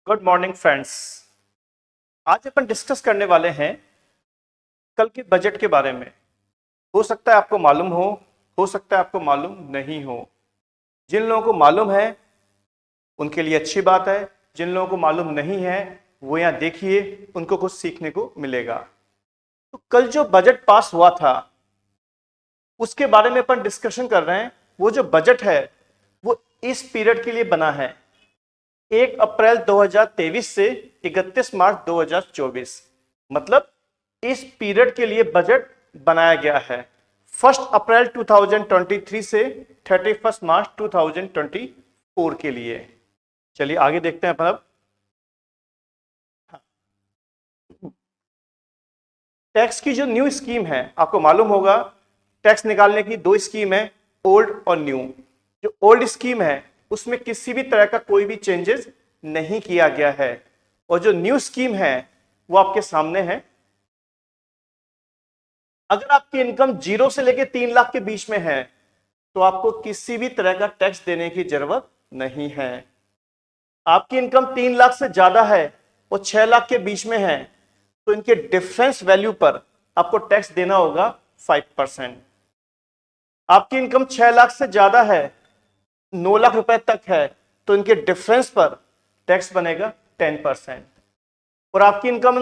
Good morning friends. आज अपन discuss करने वाले हैं कल के बजट के बारे में। हो सकता है आपको मालूम हो सकता है आपको मालूम नहीं हो। जिन लोगों को मालूम है उनके लिए अच्छी बात है, जिन लोगों को मालूम नहीं है वो यहाँ देखिए, उनको कुछ सीखने को मिलेगा। तो कल जो बजट पास हुआ था उसके बारे में अपन डिस्कशन कर रहे हैं। वो जो बजट है वो इस पीरियड के लिए बना है, 1 अप्रैल 2023 से 31 मार्च 2024। मतलब इस पीरियड के लिए बजट बनाया गया है, 1 अप्रैल 2023 से 31 मार्च 2024 के लिए। चलिए आगे देखते हैं अपन अब। टैक्स की जो न्यू स्कीम है, आपको मालूम होगा टैक्स निकालने की दो स्कीम है, ओल्ड और न्यू। जो ओल्ड स्कीम है उसमें किसी भी तरह का कोई भी चेंजेस नहीं किया गया है, और जो न्यू स्कीम है वो आपके सामने है। अगर आपकी इनकम 0 से लेकर 3 लाख के बीच में है तो आपको किसी भी तरह का टैक्स देने की जरूरत नहीं है। आपकी इनकम 3 लाख से ज्यादा है और 6 लाख के बीच में है तो इनके डिफरेंस वैल्यू पर आपको टैक्स देना होगा 5%। आपकी इनकम 6 लाख से ज्यादा है, 9 लाख रुपए तक है, तो इनके डिफरेंस पर टैक्स बनेगा 10%। और आपकी इनकम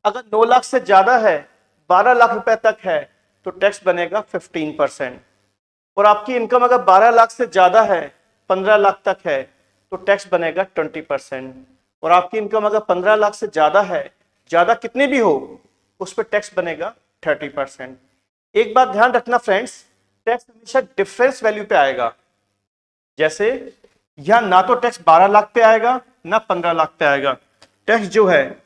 अगर 9 लाख से ज्यादा है, 12 लाख रुपए तक है, तो टैक्स बनेगा 15%। और आपकी इनकम अगर 12 लाख से ज्यादा है, 15 लाख तक है, तो टैक्स बनेगा 20%। और आपकी इनकम अगर 15 लाख से ज्यादा है, ज्यादा कितनी भी हो, उस पर टैक्स बनेगा 30%। एक बात ध्यान रखना फ्रेंड्स, टैक्स हमेशा डिफरेंस वैल्यू पे आएगा। जैसे यहां ना तो टैक्स 12 लाख पे आएगा ना 15 लाख पे आएगा, टैक्स जो है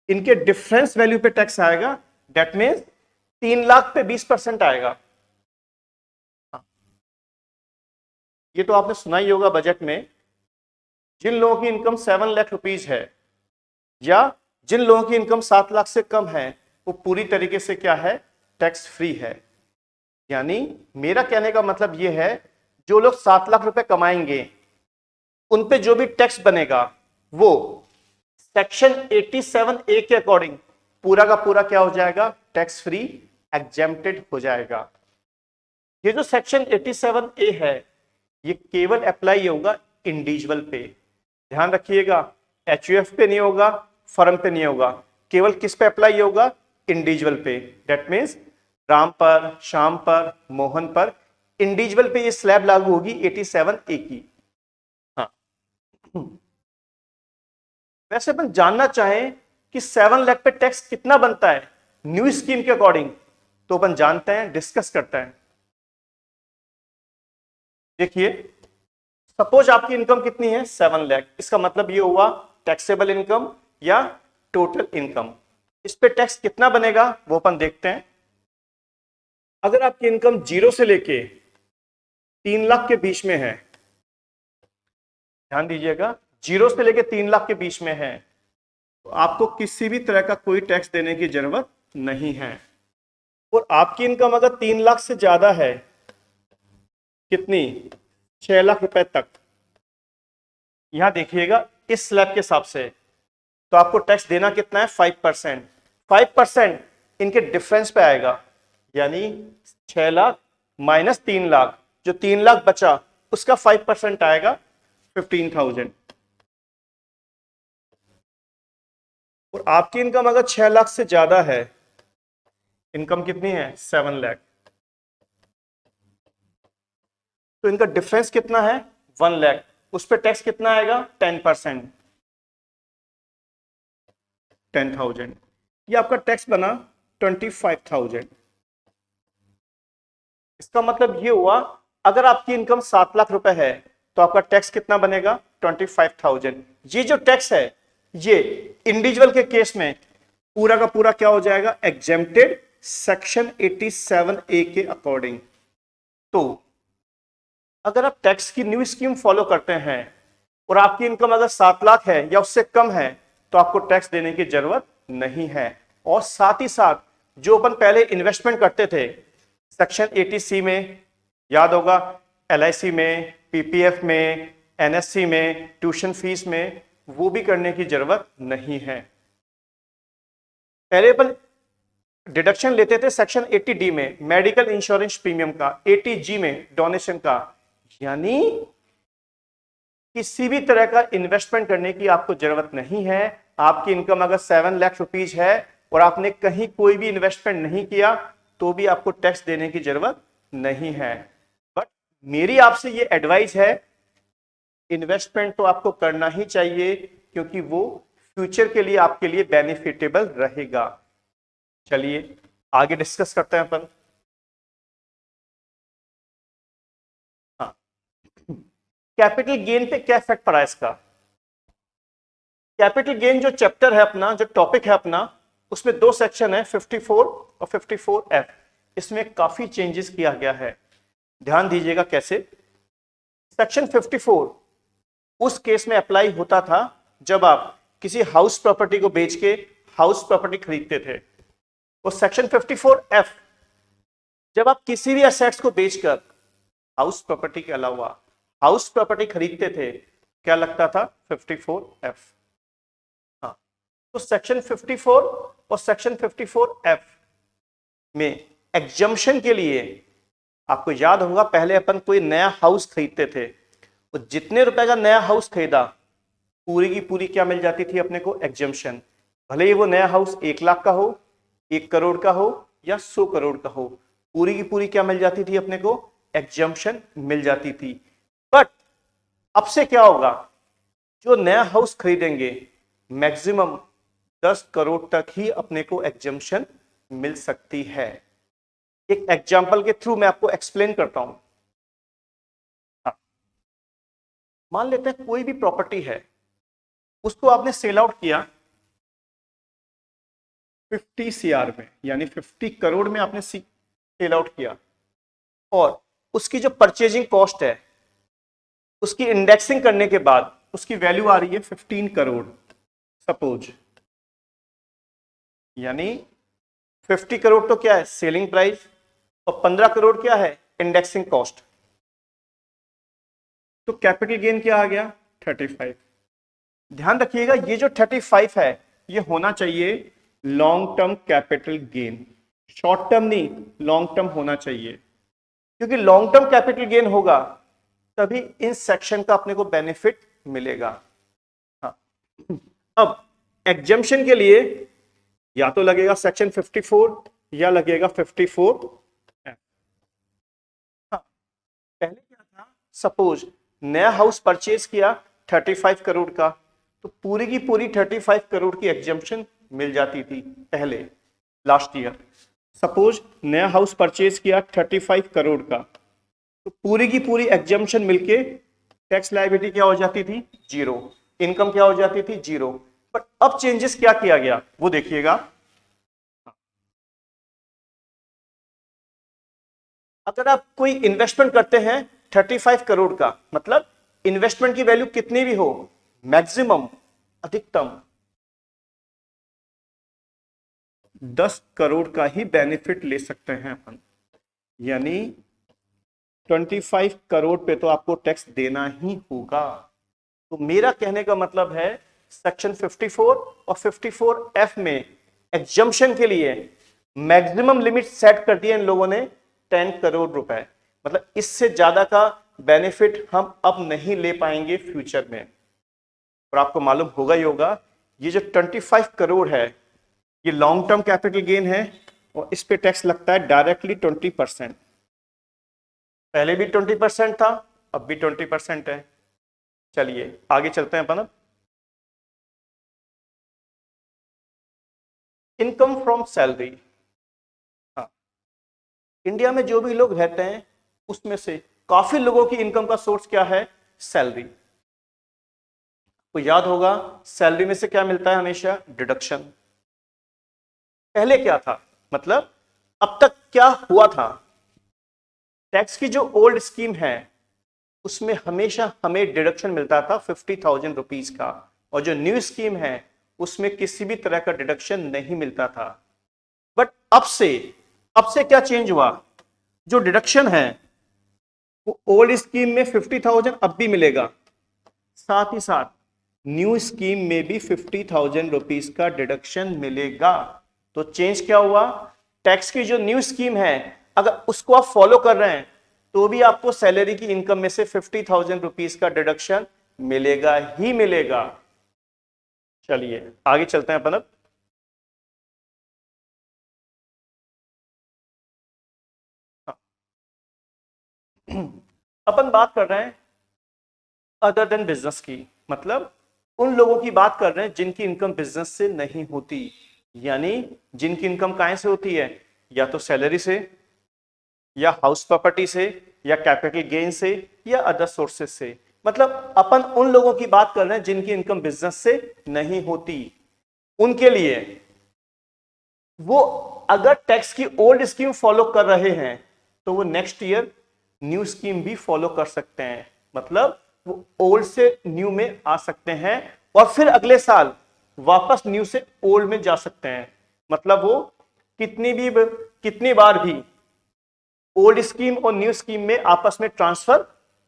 इनके डिफरेंस वैल्यू पे टैक्स आएगा। दैट मीन्स 3 लाख पे 20% आएगा। ये तो आपने सुना ही होगा बजट में, जिन लोगों की इनकम 7 लाख रुपीज है या जिन लोगों की इनकम 7 लाख से कम है वो पूरी तरीके से क्या है, टैक्स फ्री है। यानी मेरा कहने का मतलब ये है, जो लोग 7 लाख रुपए कमाएंगे उन पे जो भी टैक्स बनेगा वो सेक्शन 87A के अकॉर्डिंग पूरा का पूरा क्या हो जाएगा, टैक्स फ्री, एग्जेम्प्टेड हो जाएगा। ये जो सेक्शन 87A है ये केवल अप्लाई होगा इंडिविजुअल पे। ध्यान रखिएगा, एचयूएफ पे नहीं होगा, फर्म पे नहीं होगा, केवल किस पे अप्लाई होगा, इंडिविजुअल पे। दैट मीन्स राम पर, श्याम पर, मोहन पर, इंडिविजुअल पे ये स्लैब लागू होगी 87A की। हाँ, वैसे अपन जानना चाहें कि 7 लाख पे टैक्स कितना बनता है न्यू स्कीम के अकॉर्डिंग, तो अपन जानते हैं, डिस्कस करते हैं। देखिए, सपोज आपकी इनकम कितनी है, 7 लाख। इसका मतलब ये हुआ टैक्सेबल इनकम या टोटल इनकम। इस पे टैक्स कितना बनेगा वो अपन देखते हैं। अगर आपकी इनकम 0 से लेके 3 लाख के बीच में है, ध्यान दीजिएगा, 0 से लेके 3 लाख के बीच में है, तो आपको किसी भी तरह का कोई टैक्स देने की जरूरत नहीं है। और आपकी इनकम अगर 3 लाख से ज्यादा है, कितनी, 6 लाख रुपए तक, यहां देखिएगा इस स्लैब के हिसाब से, तो आपको टैक्स देना कितना है, 5%। 5% इनके डिफरेंस पे आएगा, यानी 6 लाख माइनस 3 लाख, जो 3 लाख बचा उसका 5% आएगा 15,000। और आपकी इनकम अगर 6 लाख से ज्यादा है, इनकम कितनी है, 7 लाख, तो इनका डिफरेंस कितना है, 1 लाख। उस पर टैक्स कितना आएगा, 10%, 10,000। ये आपका टैक्स बना 25,000। इसका मतलब ये हुआ, अगर आपकी इनकम 7 लाख रुपए है तो आपका टैक्स कितना बनेगा, 25,000। ये जो टैक्स है ये इंडिविजुअल के केस में पूरा का पूरा क्या हो जाएगा, एग्जेम्प्टेड सेक्शन 87A के अकॉर्डिंग। तो अगर आप टैक्स की न्यू स्कीम फॉलो करते हैं और आपकी इनकम अगर 7 लाख है या उससे कम है तो आपको टैक्स देने की जरूरत नहीं है। और साथ ही साथ जो अपन पहले इन्वेस्टमेंट करते थे सेक्शन 80C में, याद होगा, LIC में, PPF में, NSC में, ट्यूशन फीस में, वो भी करने की जरूरत नहीं है। पहले अपन डिडक्शन लेते थे सेक्शन 80D में मेडिकल इंश्योरेंस प्रीमियम का, 80G में डोनेशन का, यानी किसी भी तरह का इन्वेस्टमेंट करने की आपको जरूरत नहीं है। आपकी इनकम अगर 7 लाख रुपीज है और आपने कहीं कोई भी इन्वेस्टमेंट नहीं किया तो भी आपको टैक्स देने की जरूरत नहीं है। बट मेरी आपसे ये एडवाइस है, इन्वेस्टमेंट तो आपको करना ही चाहिए क्योंकि वो फ्यूचर के लिए आपके लिए बेनिफिटेबल रहेगा। चलिए आगे डिस्कस करते हैं अपन। हाँ, कैपिटल गेन पे क्या इफेक्ट पड़ा इसका। कैपिटल गेन जो चैप्टर है अपना, जो टॉपिक है अपना, उसमें 2 सेक्शन है, 54 और 54F। इसमें काफी चेंजेस किया गया है, ध्यान दीजिएगा कैसे। सेक्शन 54 उस केस में अप्लाई होता था जब आप किसी हाउस प्रॉपर्टी को बेच के हाउस प्रॉपर्टी खरीदते थे। और सेक्शन 54F जब आप किसी भी एसेट्स को बेचकर हाउस प्रॉपर्टी के अलावा हाउस प्रॉपर्टी खरीदते थे, क्या लगता था 54F। हाँ, तो सेक्शन 54 और सेक्शन 54F में एग्जम्पशन के लिए आपको याद होगा, पहले अपन कोई नया हाउस खरीदते थे और जितने रुपए का नया हाउस खरीदा पूरी की पूरी क्या मिल जाती थी अपने को, एग्जम्पशन। भले ही वो नया हाउस 1 लाख का हो, 1 करोड़ का हो या 100 करोड़ का हो, पूरी की पूरी क्या मिल जाती थी अपने को, एग्जम्पशन मिल जाती थी। बट अब से क्या होगा, जो नया हाउस खरीदेंगे मैक्सिमम 10 करोड़ तक ही अपने को एग्जम्पशन मिल सकती है। एक एग्जांपल के थ्रू मैं आपको एक्सप्लेन करता हूं। हाँ, मान लेते हैं कोई भी प्रॉपर्टी है, उसको आपने सेल आउट किया 50 CR में, यानी 50 करोड़ में आपने सेल आउट किया, और उसकी जो परचेजिंग कॉस्ट है उसकी इंडेक्सिंग करने के बाद उसकी वैल्यू आ रही है 15 करोड़ सपोज। यानी 50 करोड़ तो क्या है सेलिंग प्राइस और 15 करोड़ क्या है इंडेक्सिंग कॉस्ट। तो कैपिटल गेन क्या आ गया 35। ध्यान रखिएगा ये जो 35 है ये होना चाहिए long term capital gain, short term नहीं, लॉन्ग टर्म होना चाहिए, क्योंकि लॉन्ग टर्म कैपिटल गेन होगा तभी इन सेक्शन का अपने को बेनिफिट मिलेगा। हाँ, अब एग्जम्पशन के लिए या तो लगेगा सेक्शन 54 या लगेगा 54। हाँ, पहले क्या था, सपोज नया हाउस परचेज किया 35 करोड़ का, तो पूरी की पूरी 35 करोड़ की एग्जम्पशन मिल जाती थी पहले लास्ट ईयर। सपोज नया हाउस परचेज किया 35 करोड़ का, तो पूरी की पूरी एग्जम्पशन मिलके टैक्स लायबिलिटी क्या हो जाती थी 0, इनकम क्या हो जाती थी 0। बट अब चेंजेस क्या किया गया वो देखिएगा। अगर आप कोई इन्वेस्टमेंट करते हैं 35 करोड़ का, मतलब इन्वेस्टमेंट की वैल्यू कितनी भी हो, मैक्सिमम अधिकतम 10 करोड़ का ही बेनिफिट ले सकते हैं अपन। यानी 25 करोड़ पे तो आपको टैक्स देना ही होगा। तो मेरा कहने का मतलब है सेक्शन 54 और 54F में एग्जम्पशन के लिए मैक्सिमम लिमिट सेट कर दिया इन लोगों ने 10 करोड़ रुपए। मतलब इससे ज्यादा का बेनिफिट हम अब नहीं ले पाएंगे फ्यूचर में। और आपको मालूम होगा ही होगा ये जो 25 करोड़ है ये लॉन्ग टर्म कैपिटल गेन है और इस पे टैक्स लगता है डायरेक्टली 20%। पहले भी 20% था, अब भी 20% है। चलिए आगे चलते हैं अपन। अब इनकम फ्रॉम सैलरी। हाँ, इंडिया में जो भी लोग रहते हैं उसमें से काफी लोगों की इनकम का सोर्स क्या है, सैलरी। तो याद होगा सैलरी में से क्या मिलता है हमेशा, डिडक्शन। पहले क्या था, मतलब अब तक क्या हुआ था, टैक्स की जो ओल्ड स्कीम है उसमें हमेशा हमें डिडक्शन मिलता था 50,000 रुपीज का, और जो न्यू स्कीम है उसमें किसी भी तरह का डिडक्शन नहीं मिलता था। बट अब से क्या चेंज हुआ, जो डिडक्शन है वो ओल्ड स्कीम में 50,000 अब भी मिलेगा, साथ ही साथ न्यू स्कीम में भी 50,000 रुपीज का डिडक्शन मिलेगा। तो चेंज क्या हुआ, टैक्स की जो न्यू स्कीम है अगर उसको आप फॉलो कर रहे हैं तो भी आपको सैलरी की इनकम में से 50,000 रुपीज का डिडक्शन मिलेगा ही मिलेगा। चलिए आगे चलते हैं अपन अब। अपन बात कर रहे हैं अदर देन बिजनेस की, मतलब उन लोगों की बात कर रहे हैं जिनकी इनकम बिजनेस से नहीं होती, यानी जिनकी इनकम कहां से होती है, या तो सैलरी से, या हाउस प्रॉपर्टी से, या कैपिटल गेन से, या अदर सोर्सेस से। मतलब अपन उन लोगों की बात कर रहे हैं जिनकी इनकम बिजनेस से नहीं होती। उनके लिए वो अगर टैक्स की ओल्ड स्कीम फॉलो कर रहे हैं तो वो नेक्स्ट ईयर न्यू स्कीम भी फॉलो कर सकते हैं। मतलब वो ओल्ड से न्यू में आ सकते हैं और फिर अगले साल वापस न्यू से ओल्ड में जा सकते हैं। मतलब वो कितनी बार भी ओल्ड स्कीम और न्यू स्कीम में आपस में ट्रांसफर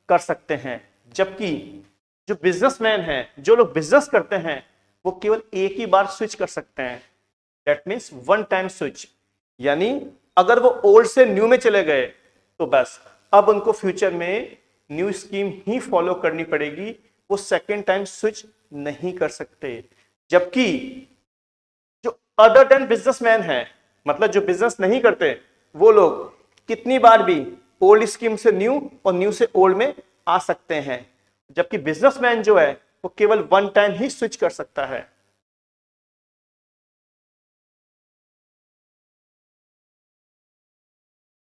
कर सकते हैं। जबकि जो बिजनेसमैन हैं, जो लोग बिजनेस करते हैं, वो केवल एक ही बार स्विच कर सकते हैं। That means one time switch. यानी अगर वो ओल्ड से न्यू में चले गए तो बस अब उनको फ्यूचर में न्यू स्कीम ही फॉलो करनी पड़ेगी, वो सेकेंड टाइम स्विच नहीं कर सकते। जबकि जो अदर देन बिजनेसमैन है, मतलब जो बिजनेस नहीं करते, वो लोग कितनी बार भी ओल्ड स्कीम से न्यू और न्यू से ओल्ड में आ सकते हैं। जबकि बिजनेसमैन जो है वो केवल वन टाइम ही स्विच कर सकता है।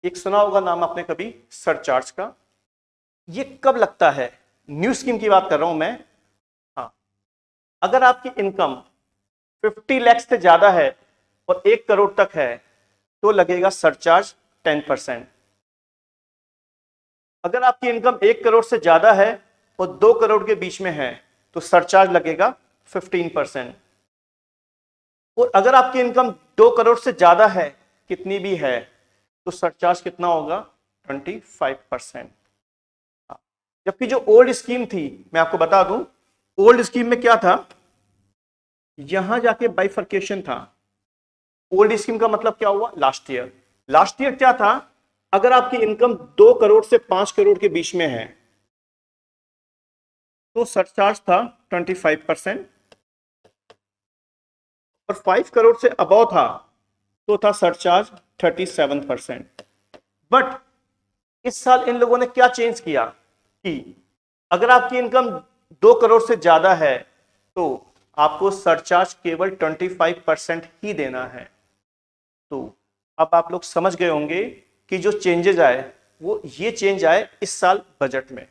एक सुना होगा नाम आपने कभी सरचार्ज का। ये कब लगता है, न्यू स्कीम की बात कर रहा हूं मैं। हाँ, अगर आपकी इनकम 50 लाख से ज्यादा है और 1 करोड़ तक है तो लगेगा सरचार्ज 10%। अगर आपकी इनकम 1 करोड़ से ज्यादा है और 2 करोड़ के बीच में है तो सरचार्ज लगेगा 15%। और अगर आपकी इनकम 2 करोड़ से ज्यादा है, कितनी भी है, तो सरचार्ज कितना होगा, 25%। जबकि जो ओल्ड स्कीम थी, मैं आपको बता दूं, ओल्ड स्कीम में क्या था, यहां जाके बाइफर्केशन था। ओल्ड स्कीम का मतलब क्या हुआ, लास्ट ईयर क्या था, अगर आपकी इनकम 2 करोड़ से 5 करोड़ के बीच में है तो सरचार्ज था 25%, और 5 करोड़ से अबव था तो था सरचार्ज 37%। बट इस साल इन लोगों ने क्या चेंज किया कि अगर आपकी इनकम 2 करोड़ से ज्यादा है तो आपको सरचार्ज केवल 25% ही देना है। तो अब आप लोग समझ गए होंगे कि जो चेंजेस आए वो ये चेंज आए इस साल बजट में।